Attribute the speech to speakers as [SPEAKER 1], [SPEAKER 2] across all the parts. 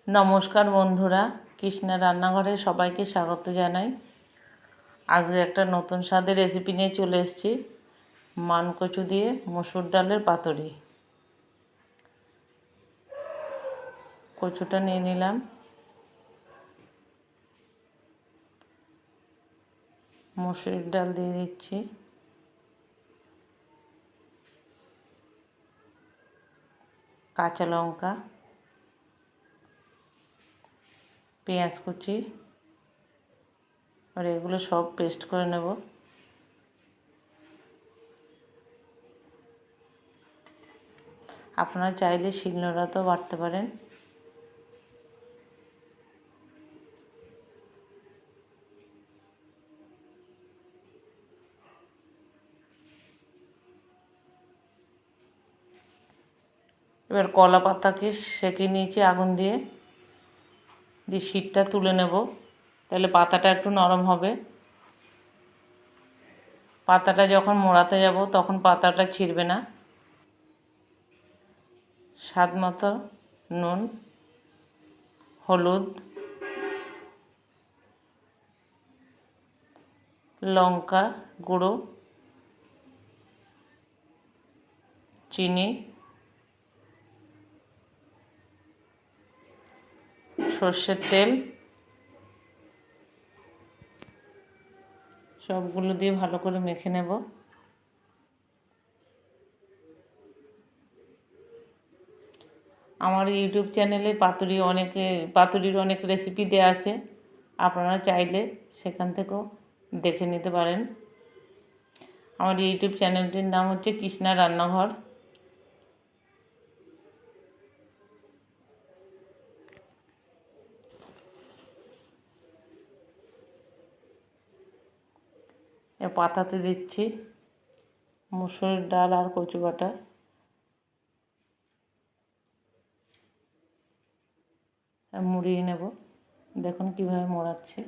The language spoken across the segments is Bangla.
[SPEAKER 1] নমস্কার বন্ধুরা, কৃষ্ণা রান্নাঘরে সবাইকে স্বাগত জানাই। আজকে একটা নতুন স্বাদের রেসিপি নিয়ে চলে এসেছি। মানকচু দিয়ে মসুর ডালের পাতুরি। কচুটা নিয়ে নিলাম, মসুর ডাল দিয়ে দিচ্ছি, কাঁচা লঙ্কা, পেঁয়াজ কুচি, আর এগুলো সব পেস্ট করে নেব। আপনারা চাইলে শিলনোড়াতেও বাটতে পারেন। এবার কলা পাতাকে সেঁকে নিয়েছি আগুন দিয়ে শীটটা তুলে নেব, তাহলে পাতাটা একটু নরম হবে। পাতাটা যখন মোড়াতে যাব তখন পাতাটা ছিঁড়বে না। স্বাদ মতো নুন, হলুদ, লঙ্কা গুঁড়ো, চিনি, সর্ষের তেল সবগুলো দিয়ে ভালো করে মেখে নেব। আমার ইউটিউব চ্যানেলে পাতুরির অনেক রেসিপি দেওয়া আছে, আপনারা চাইলে সেখান থেকেও দেখে নিতে পারেন। আমার ইউটিউব চ্যানেলটির নাম হচ্ছে কৃষ্ণা রান্নাঘর। পাতাতে দিচ্ছি মুসুরির ডাল আর কচু বাটা। মুড়িয়ে নেব, দেখুন কিভাবে মোড়াচ্ছি।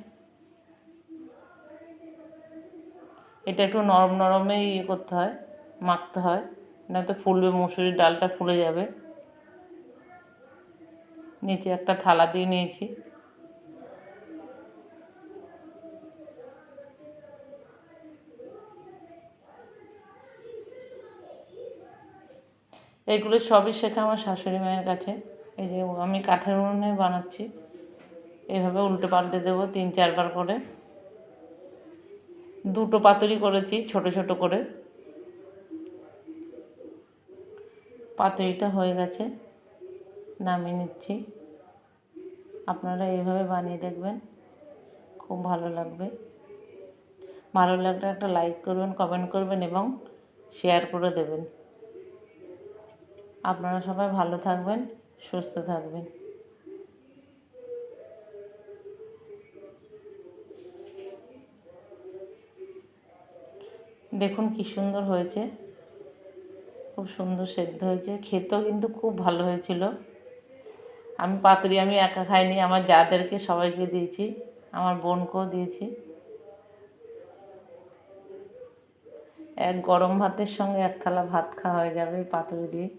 [SPEAKER 1] এটা একটু নরম নরমে করতে হয়, মাখতে হয়, নয়তো ফুলবে, মুসুরির ডালটা ফুলে যাবে। নিচে একটা থালা দিয়ে নিয়েছি, এগুলো সবই শেখা আমার শাশুড়ি মায়ের কাছে। এই যে আমি কাঠের উনুনে বানাচ্ছি, এভাবে উল্টে পাল্টে দেবো 3-4 বার করে। দুটো পাতুরি করেছি ছোট ছোট করে। পাতুরিটা হয়ে গেছে, নামিয়ে নিচ্ছি। আপনারা এইভাবে বানিয়ে দেখবেন, খুব ভালো লাগবে। ভালো লাগলে একটা লাইক করবেন, কমেন্ট করবেন এবং শেয়ার করে দেবেন। আপনারা সবাই ভালো থাকবেন, সুস্থ থাকবেন। দেখুন কি সুন্দর হয়েছে, খুব সুন্দর সেদ্ধ হয়েছে, খেতেও কিন্তু খুব ভালো হয়েছিল। আমি একা খাইনি, আমার যাদেরকে সবাইকে দিয়েছি, আমার বোনকেও দিয়েছি। গরম ভাতের সঙ্গে 1 থালা ভাত খাওয়া হয়ে যাবে এই পাতুরি দিয়ে।